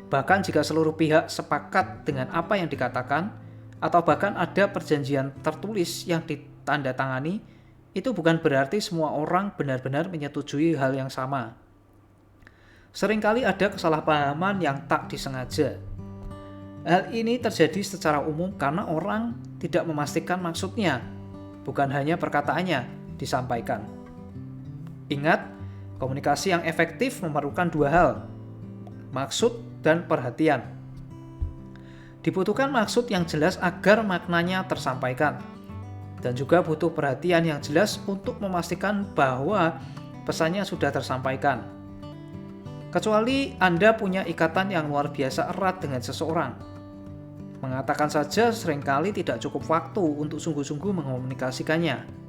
Bahkan jika seluruh pihak sepakat dengan apa yang dikatakan, atau bahkan ada perjanjian tertulis yang ditandatangani, itu bukan berarti semua orang benar-benar menyetujui hal yang sama. Seringkali ada kesalahpahaman yang tak disengaja. Hal ini terjadi secara umum karena orang tidak memastikan maksudnya, bukan hanya perkataannya disampaikan. Ingat, komunikasi yang efektif memerlukan dua hal, maksud dan perhatian. Dibutuhkan maksud yang jelas agar maknanya tersampaikan, dan juga butuh perhatian yang jelas untuk memastikan bahwa pesannya sudah tersampaikan. Kecuali Anda punya ikatan yang luar biasa erat dengan seseorang. Mengatakan saja seringkali tidak cukup waktu untuk sungguh-sungguh mengomunikasikannya.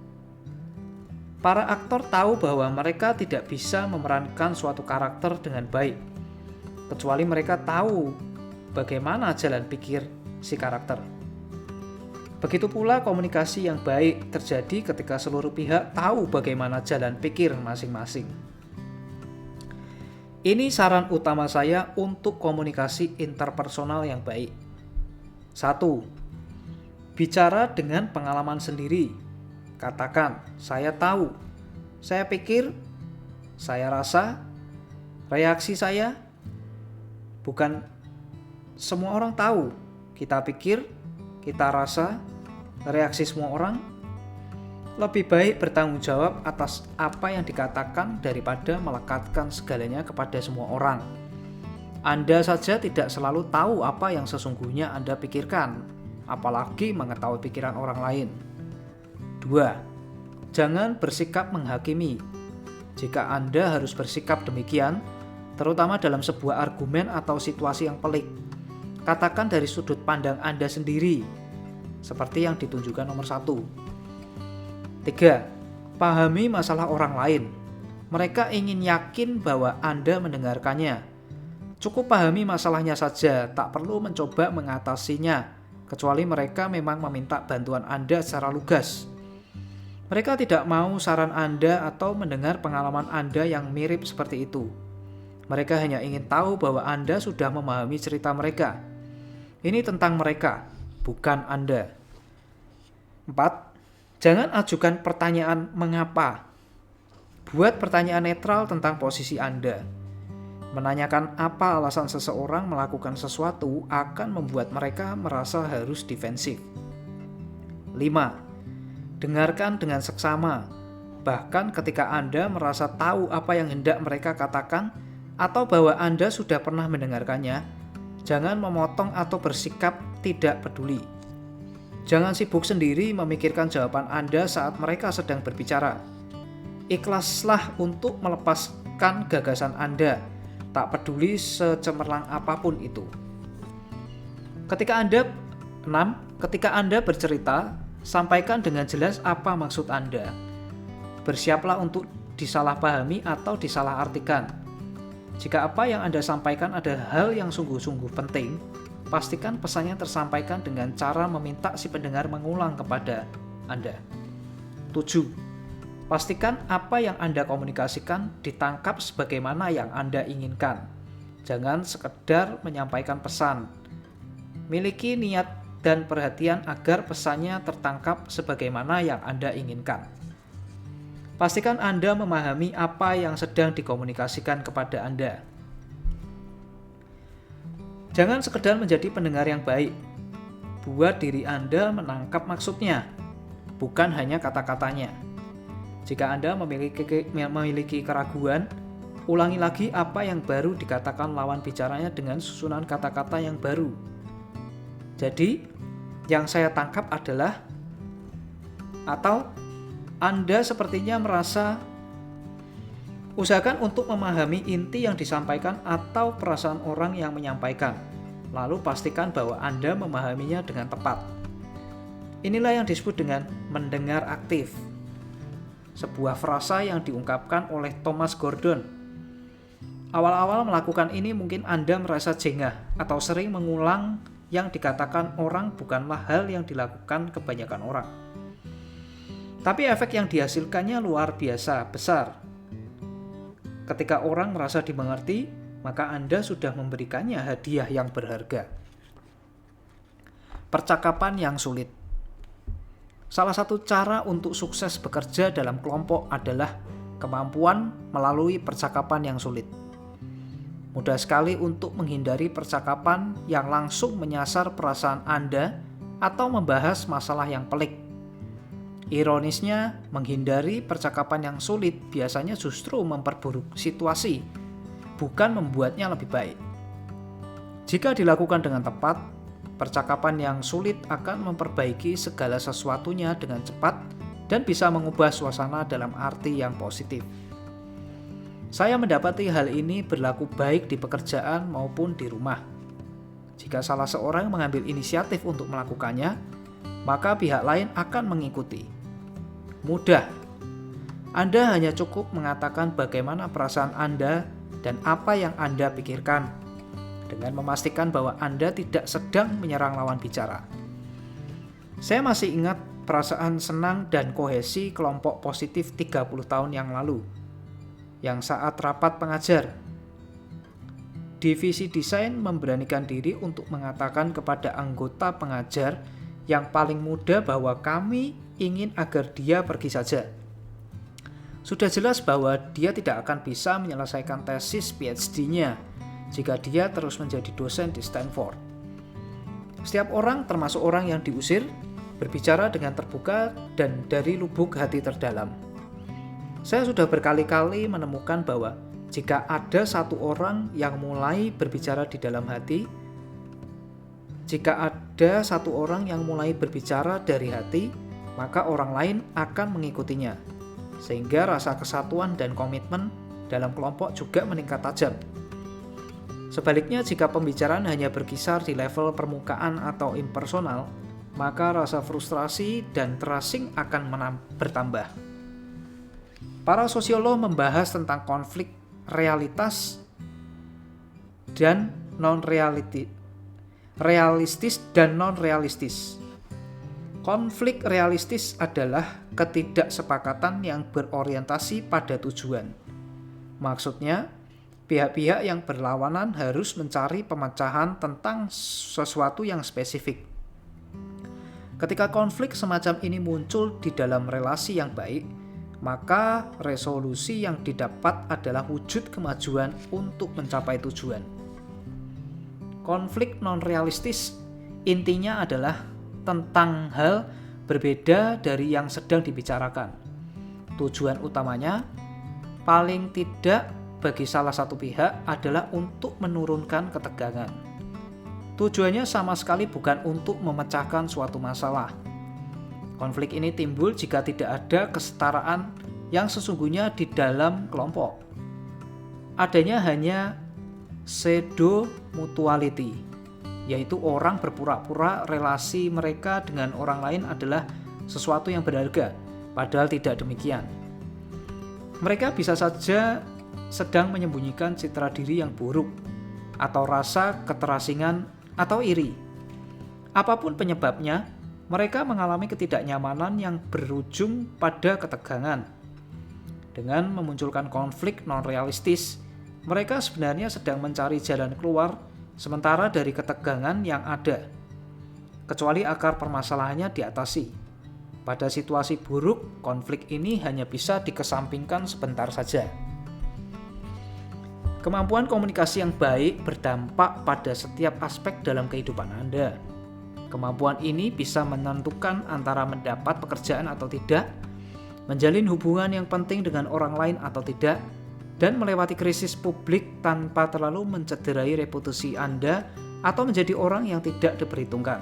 Para aktor tahu bahwa mereka tidak bisa memerankan suatu karakter dengan baik, kecuali mereka tahu bagaimana jalan pikir si karakter. Begitu pula komunikasi yang baik terjadi ketika seluruh pihak tahu bagaimana jalan pikir masing-masing. Ini saran utama saya untuk komunikasi interpersonal yang baik. 1. Bicara dengan pengalaman sendiri. Katakan, saya tahu, saya pikir, saya rasa, reaksi saya. Bukan semua orang tahu, kita pikir, kita rasa, reaksi semua orang. Lebih baik bertanggung jawab atas apa yang dikatakan daripada melekatkan segalanya kepada semua orang. Anda saja tidak selalu tahu apa yang sesungguhnya Anda pikirkan, apalagi mengetahui pikiran orang lain. 2. Jangan bersikap menghakimi. Jika Anda harus bersikap demikian, terutama dalam sebuah argumen atau situasi yang pelik, katakan dari sudut pandang Anda sendiri, seperti yang ditunjukkan nomor 1. 3. Pahami masalah orang lain. Mereka ingin yakin bahwa Anda mendengarkannya. Cukup pahami masalahnya saja, tak perlu mencoba mengatasinya, kecuali mereka memang meminta bantuan Anda secara lugas. Mereka tidak mau saran Anda atau mendengar pengalaman Anda yang mirip seperti itu. Mereka hanya ingin tahu bahwa Anda sudah memahami cerita mereka. Ini tentang mereka, bukan Anda. 4. Jangan ajukan pertanyaan mengapa. Buat pertanyaan netral tentang posisi Anda. Menanyakan apa alasan seseorang melakukan sesuatu akan membuat mereka merasa harus defensif. 5. Dengarkan dengan seksama, bahkan ketika Anda merasa tahu apa yang hendak mereka katakan atau bahwa Anda sudah pernah mendengarkannya. Jangan memotong atau bersikap tidak peduli. Jangan sibuk sendiri memikirkan jawaban Anda saat mereka sedang berbicara. Ikhlaslah untuk melepaskan gagasan Anda, tak peduli secemerlang apapun itu. Ketika Anda bercerita, sampaikan dengan jelas apa maksud Anda. Bersiaplah untuk disalahpahami atau disalahartikan. Jika apa yang Anda sampaikan ada hal yang sungguh-sungguh penting, pastikan pesannya tersampaikan dengan cara meminta si pendengar mengulang kepada Anda. 7. Pastikan apa yang Anda komunikasikan ditangkap sebagaimana yang Anda inginkan. Jangan sekedar menyampaikan pesan. Miliki niat dan perhatian agar pesannya tertangkap sebagaimana yang Anda inginkan. Pastikan Anda memahami apa yang sedang dikomunikasikan kepada Anda. Jangan sekedar menjadi pendengar yang baik. Buat diri Anda menangkap maksudnya, bukan hanya kata-katanya. Jika Anda memiliki keraguan, ulangi lagi apa yang baru dikatakan lawan bicaranya dengan susunan kata-kata yang baru. Jadi, yang saya tangkap adalah, atau Anda sepertinya merasa, usahakan untuk memahami inti yang disampaikan atau perasaan orang yang menyampaikan. Lalu pastikan bahwa Anda memahaminya dengan tepat. Inilah yang disebut dengan mendengar aktif. Sebuah frasa yang diungkapkan oleh Thomas Gordon. Awal-awal melakukan ini mungkin Anda merasa jengah atau sering mengulang yang dikatakan orang bukanlah hal yang dilakukan kebanyakan orang. Tapi efek yang dihasilkannya luar biasa besar. Ketika orang merasa dimengerti, maka Anda sudah memberikannya hadiah yang berharga. Percakapan yang sulit. Salah satu cara untuk sukses bekerja dalam kelompok adalah kemampuan melalui percakapan yang sulit. Mudah sekali untuk menghindari percakapan yang langsung menyasar perasaan Anda atau membahas masalah yang pelik. Ironisnya, menghindari percakapan yang sulit biasanya justru memperburuk situasi, bukan membuatnya lebih baik. Jika dilakukan dengan tepat, percakapan yang sulit akan memperbaiki segala sesuatunya dengan cepat dan bisa mengubah suasana dalam arti yang positif. Saya mendapati hal ini berlaku baik di pekerjaan maupun di rumah. Jika salah seorang mengambil inisiatif untuk melakukannya, maka pihak lain akan mengikuti. Mudah. Anda hanya cukup mengatakan bagaimana perasaan Anda dan apa yang Anda pikirkan, dengan memastikan bahwa Anda tidak sedang menyerang lawan bicara. Saya masih ingat perasaan senang dan kohesi kelompok positif 30 tahun yang lalu, yang saat rapat pengajar, divisi desain memberanikan diri untuk mengatakan kepada anggota pengajar yang paling muda bahwa kami ingin agar dia pergi saja. Sudah jelas bahwa dia tidak akan bisa menyelesaikan tesis PhD-nya jika dia terus menjadi dosen di Stanford. Setiap orang, termasuk orang yang diusir, berbicara dengan terbuka dan dari lubuk hati terdalam. Saya sudah berkali-kali menemukan bahwa jika ada satu orang yang mulai berbicara di dalam hati, dari hati, maka orang lain akan mengikutinya, sehingga rasa kesatuan dan komitmen dalam kelompok juga meningkat tajam. Sebaliknya, jika pembicaraan hanya berkisar di level permukaan atau impersonal, maka rasa frustrasi dan terasing akan bertambah. Para sosiolog membahas tentang konflik realistis dan non-realistis. Konflik realistis adalah ketidaksepakatan yang berorientasi pada tujuan. Maksudnya, pihak-pihak yang berlawanan harus mencari pemecahan tentang sesuatu yang spesifik. Ketika konflik semacam ini muncul di dalam relasi yang baik, maka resolusi yang didapat adalah wujud kemajuan untuk mencapai tujuan. Konflik non-realistis intinya adalah tentang hal berbeda dari yang sedang dibicarakan. Tujuan utamanya, paling tidak bagi salah satu pihak, adalah untuk menurunkan ketegangan. Tujuannya sama sekali bukan untuk memecahkan suatu masalah. Konflik ini timbul jika tidak ada kesetaraan yang sesungguhnya di dalam kelompok. Adanya hanya pseudo mutuality, yaitu orang berpura-pura relasi mereka dengan orang lain adalah sesuatu yang berharga, padahal tidak demikian. Mereka bisa saja sedang menyembunyikan citra diri yang buruk, atau rasa keterasingan atau iri. Apapun penyebabnya, mereka mengalami ketidaknyamanan yang berujung pada ketegangan. Dengan memunculkan konflik non-realistis, Mereka sebenarnya sedang mencari jalan keluar sementara dari ketegangan yang ada, kecuali akar permasalahannya diatasi. Pada situasi buruk, konflik ini hanya bisa dikesampingkan sebentar saja. Kemampuan komunikasi yang baik berdampak pada setiap aspek dalam kehidupan Anda. Kemampuan ini bisa menentukan antara mendapat pekerjaan atau tidak, menjalin hubungan yang penting dengan orang lain atau tidak, dan melewati krisis publik tanpa terlalu mencederai reputasi Anda atau menjadi orang yang tidak diperhitungkan.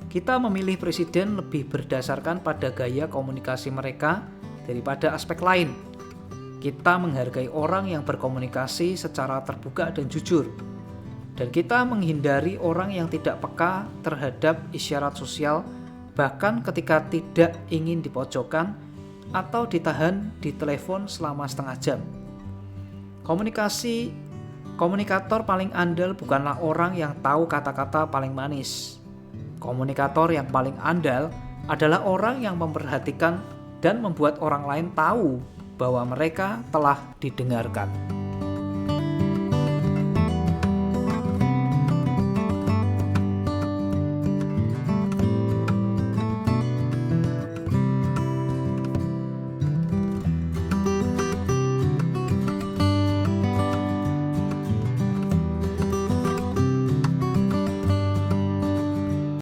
Kita memilih presiden lebih berdasarkan pada gaya komunikasi mereka daripada aspek lain. Kita menghargai orang yang berkomunikasi secara terbuka dan jujur, dan kita menghindari orang yang tidak peka terhadap isyarat sosial, bahkan ketika tidak ingin dipojokkan atau ditahan di telepon selama setengah jam. Komunikator paling andal bukanlah orang yang tahu kata-kata paling manis. Komunikator yang paling andal adalah orang yang memperhatikan dan membuat orang lain tahu bahwa mereka telah didengarkan.